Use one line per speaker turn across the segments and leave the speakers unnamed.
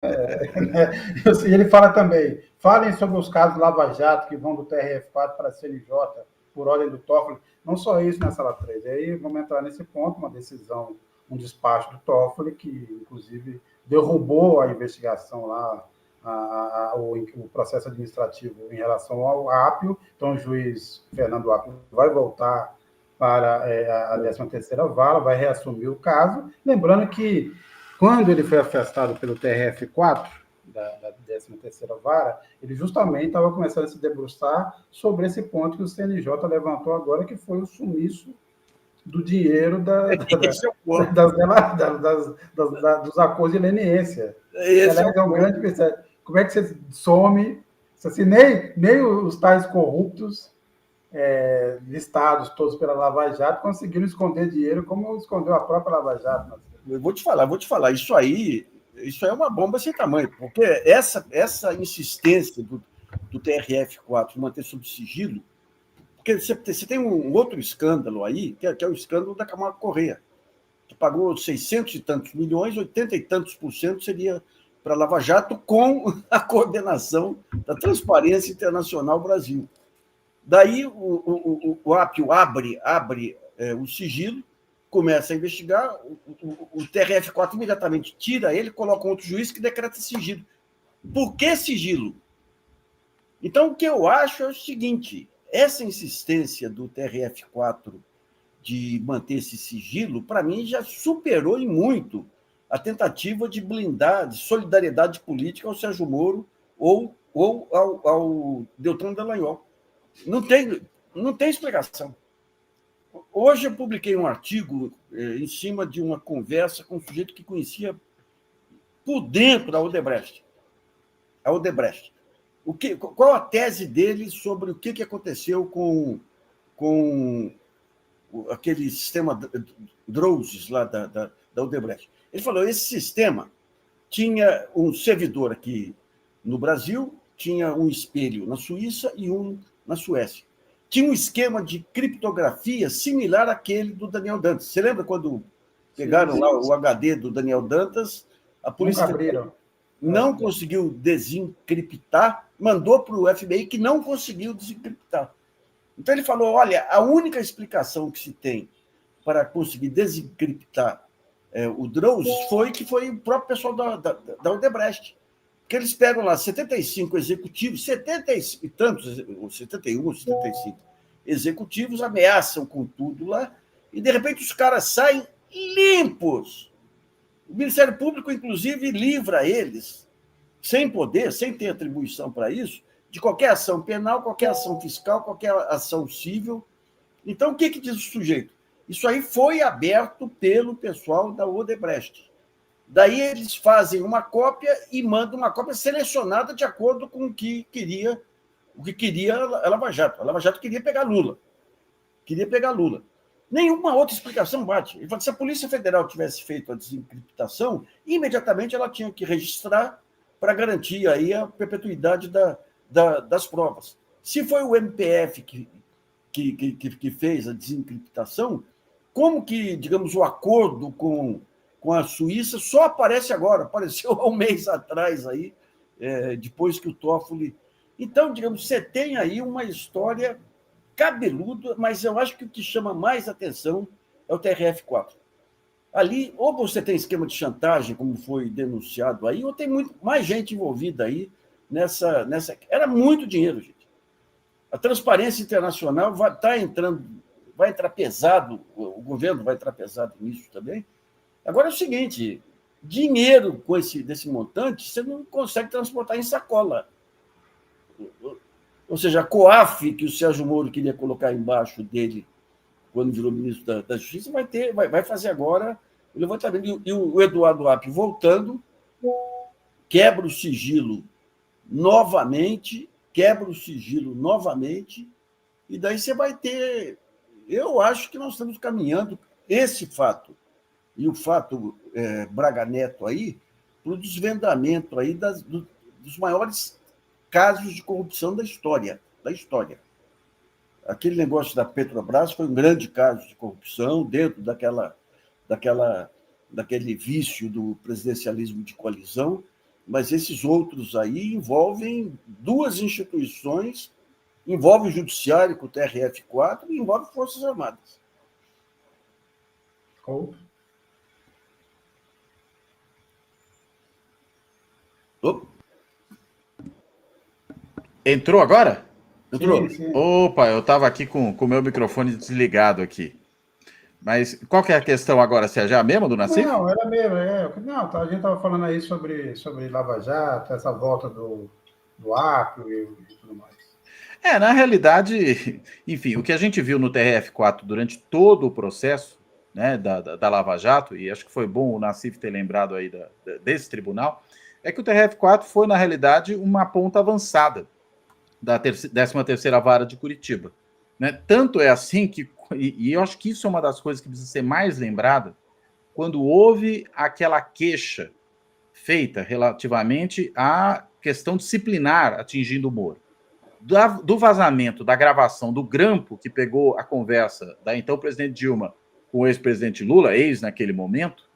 E ele fala também, falem sobre os casos Lava Jato que vão do TRF4 para a CNJ, por ordem do Toffoli. Não só isso na sala 3. Aí vamos entrar nesse ponto, uma decisão, um despacho do Toffoli, que inclusive derrubou a investigação lá, o processo administrativo em relação ao Apio. Então o juiz Fernando Apio vai voltar para a 13ª Vara, vai reassumir o caso. Lembrando que quando ele foi afastado pelo TRF4, da 13ª Vara, ele justamente estava começando a se debruçar sobre esse ponto que o CNJ levantou agora, que foi o sumiço do dinheiro
Esse é o ponto.
dos acordos de leniência.
Esse é
Aliás,
o
é um
ponto.
grande mistério. Como é que você some, assim, nem os tais corruptos listados todos pela Lava Jato conseguiram esconder dinheiro como escondeu a própria Lava Jato.
Eu vou te falar, isso aí é uma bomba sem tamanho, porque essa insistência do TRF4 em manter sob sigilo, porque você tem um outro escândalo aí, que é o escândalo da Camargo Corrêa, que pagou 600 e tantos milhões, 80 e tantos por cento seria para a Lava Jato, com a coordenação da Transparência Internacional Brasil. Daí o Apio abre o sigilo, começa a investigar, o TRF4 imediatamente tira ele, coloca um outro juiz que decreta sigilo. Por que sigilo? Então, o que eu acho é o seguinte, essa insistência do TRF4 de manter esse sigilo, para mim, já superou em muito a tentativa de blindar, de solidariedade política ao Sérgio Moro ou ao Deltan Dallagnol. Não tem explicação. Hoje eu publiquei um artigo em cima de uma conversa com um sujeito que conhecia por dentro a Odebrecht. Qual a tese dele sobre o que aconteceu com aquele sistema Drozes lá da Odebrecht? Ele falou, esse sistema tinha um servidor aqui no Brasil, tinha um espelho na Suíça e um na Suécia. Tinha um esquema de criptografia similar àquele do Daniel Dantas. Você lembra quando pegaram lá o HD do Daniel Dantas? A polícia não conseguiu desencriptar, mandou para o FBI que não conseguiu desencriptar. Então ele falou, olha, a única explicação que se tem para conseguir desencriptar o Drozes foi o próprio pessoal da Odebrecht. Porque eles pegam lá 75 executivos, 70 e tantos, 71, 75 executivos, ameaçam com tudo lá, e de repente os caras saem limpos. O Ministério Público, inclusive, livra eles, sem poder, sem ter atribuição para isso, de qualquer ação penal, qualquer ação fiscal, qualquer ação civil. Então, o que diz o sujeito? Isso aí foi aberto pelo pessoal da Odebrecht. Daí eles fazem uma cópia e mandam uma cópia selecionada de acordo com o que queria a Lava Jato. A Lava Jato queria pegar Lula. Nenhuma outra explicação bate. Ele fala que se a Polícia Federal tivesse feito a desencriptação, imediatamente ela tinha que registrar para garantir aí a perpetuidade das provas. Se foi o MPF que fez a desencriptação, como que, digamos, o acordo com a Suíça só aparece agora, apareceu há um mês atrás, aí, depois que o Toffoli... Então, digamos, você tem aí uma história cabeluda, mas eu acho que o que chama mais atenção é o TRF4. Ali, ou você tem esquema de chantagem, como foi denunciado aí, ou tem muito mais gente envolvida aí nessa... Era muito dinheiro, gente. A Transparência Internacional vai entrar pesado, o governo vai entrar pesado nisso também. Agora é o seguinte, dinheiro desse montante, você não consegue transportar em sacola. Ou seja, a COAF, que o Sérgio Moro queria colocar embaixo dele quando virou ministro da Justiça, vai fazer agora o levantamento. E o Eduardo Apio voltando, quebra o sigilo novamente, e daí você vai ter... Eu acho que nós estamos caminhando esse fato, e o fato Braga Neto aí, para o desvendamento aí dos maiores casos de corrupção da história. Aquele negócio da Petrobras foi um grande caso de corrupção dentro daquele vício do presidencialismo de coalizão, mas esses outros aí envolvem duas instituições, envolve o Judiciário com o TRF4 e envolve Forças Armadas.
Outro.
Entrou agora?
Entrou?
Sim, sim.
Opa, eu estava aqui com o meu microfone desligado aqui. Mas qual que é a questão agora? Se é já mesmo do Nassif?
Não, era mesmo. Não, a gente estava falando aí sobre Lava Jato, essa volta do Acre e tudo mais.
Na realidade, enfim, o que a gente viu no TRF4 durante todo o processo, né, da Lava Jato, e acho que foi bom o Nassif ter lembrado aí desse tribunal, é que o TRF4 foi, na realidade, uma ponta avançada da 13ª Vara de Curitiba. Né? Tanto é assim que, e eu acho que isso é uma das coisas que precisa ser mais lembrada, quando houve aquela queixa feita relativamente à questão disciplinar atingindo o Moro. Do vazamento, da gravação do grampo que pegou a conversa da então presidente Dilma com o ex-presidente Lula, ex naquele momento,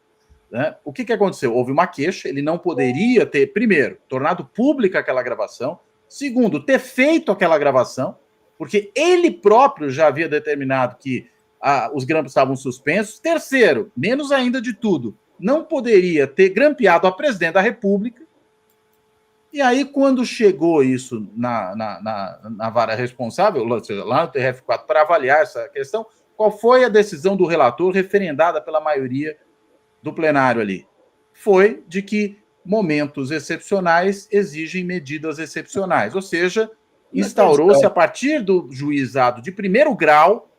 né? O que aconteceu? Houve uma queixa, ele não poderia ter, primeiro, tornado pública aquela gravação, segundo, ter feito aquela gravação, porque ele próprio já havia determinado que os grampos estavam suspensos. Terceiro, menos ainda de tudo, não poderia ter grampeado a presidente da República. E aí, quando chegou isso na vara responsável, ou seja, lá no TRF4, para avaliar essa questão, qual foi a decisão do relator referendada pela maioria do plenário ali? Foi de que momentos excepcionais exigem medidas excepcionais. Ou seja, instaurou-se, a partir do juizado de primeiro grau,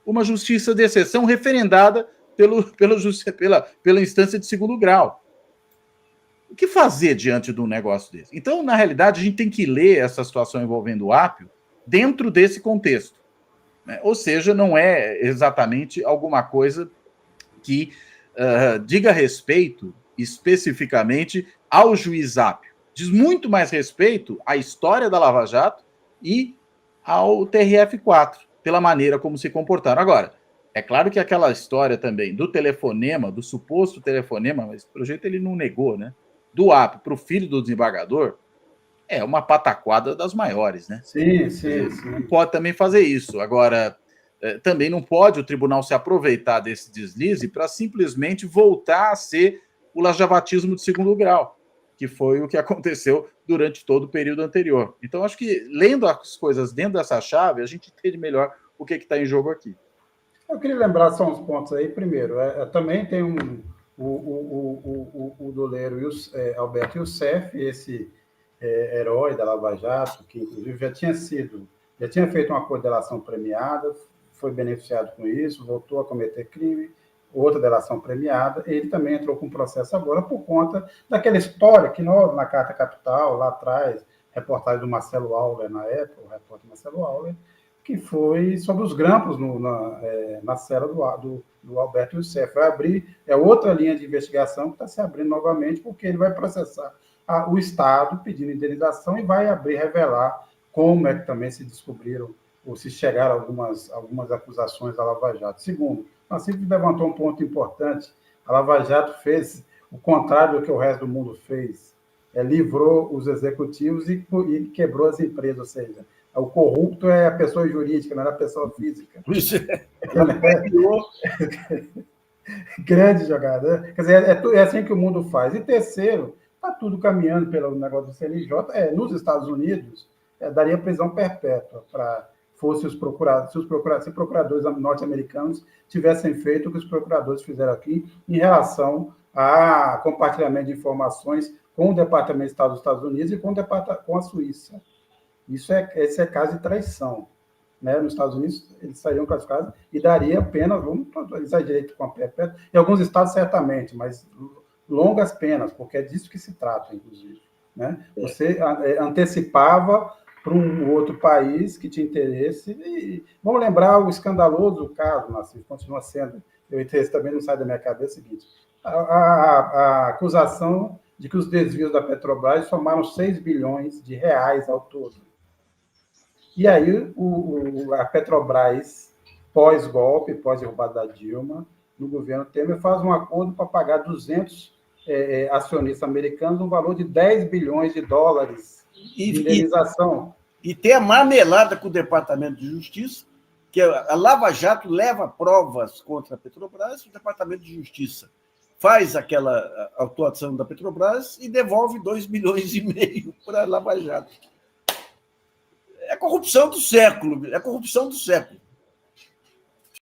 uma justiça de exceção referendada pela instância de segundo grau. O que fazer diante de um negócio desse? Então, na realidade, a gente tem que ler essa situação envolvendo o Apio dentro desse contexto. Né? Ou seja, não é exatamente alguma coisa que diga respeito especificamente ao juiz Apio. Diz muito mais respeito à história da Lava Jato e ao TRF4, pela maneira como se comportaram. Agora, é claro que aquela história também do telefonema, do suposto telefonema, mas pelo jeito ele não negou, né? Do Apio para o filho do desembargador, é uma pataquada das maiores, né?
Sim.
Não pode também fazer isso. Agora, também não pode o tribunal se aproveitar desse deslize para simplesmente voltar a ser o lajavatismo de segundo grau, que foi o que aconteceu durante todo o período anterior. Então, acho que, lendo as coisas dentro dessa chave, a gente entende melhor o que está em jogo aqui.
Eu queria lembrar só uns pontos aí. Primeiro, também tem o doleiro Alberto Youssef, esse herói da Lava Jato, que inclusive já tinha feito uma delação premiada, foi beneficiado com isso, voltou a cometer crime, outra delação premiada. Ele também entrou com processo agora por conta daquela história que nós, na Carta Capital, lá atrás, reportagem do Marcelo Auler na época, o repórter Marcelo Auler, que foi sobre os grampos na cela do Alberto Youssef. Vai abrir, outra linha de investigação que está se abrindo novamente, porque ele vai processar o Estado pedindo indenização e vai revelar como é que também se descobriram ou se chegaram algumas acusações da Lava Jato. Segundo, Nassif levantou um ponto importante. A Lava Jato fez o contrário do que o resto do mundo fez. Livrou os executivos e quebrou as empresas, ou seja, o corrupto é a pessoa jurídica, não é a pessoa física. Grande jogada. Quer dizer, é assim que o mundo faz. E terceiro, está tudo caminhando pelo negócio do CNJ. Nos Estados Unidos, daria prisão perpétua para os procuradores norte-americanos tivessem feito o que os procuradores fizeram aqui em relação a compartilhamento de informações com o Departamento de Estado dos Estados Unidos e com a Suíça. Esse é caso de traição. Né? Nos Estados Unidos, eles sairiam classificados e daria penas, vamos usar direito com a perpétua, em alguns estados certamente, mas longas penas, porque é disso que se trata, inclusive. Né? Você antecipava para um outro país que tinha interesse. E vamos lembrar o escandaloso caso, Nassif, continua sendo, o interesse também não sai da minha cabeça, é o seguinte, a acusação de que os desvios da Petrobras somaram 6 bilhões de reais ao todo. E aí a Petrobras, pós-golpe, pós-derrubada da Dilma, no governo Temer, faz um acordo para pagar 200 acionistas americanos um valor de 10 bilhões de dólares de indenização.
E tem a marmelada com o Departamento de Justiça, que a Lava Jato leva provas contra a Petrobras, o Departamento de Justiça faz aquela autuação da Petrobras e devolve 2,5 bilhões para a Lava Jato. É a corrupção do século, é a corrupção do século.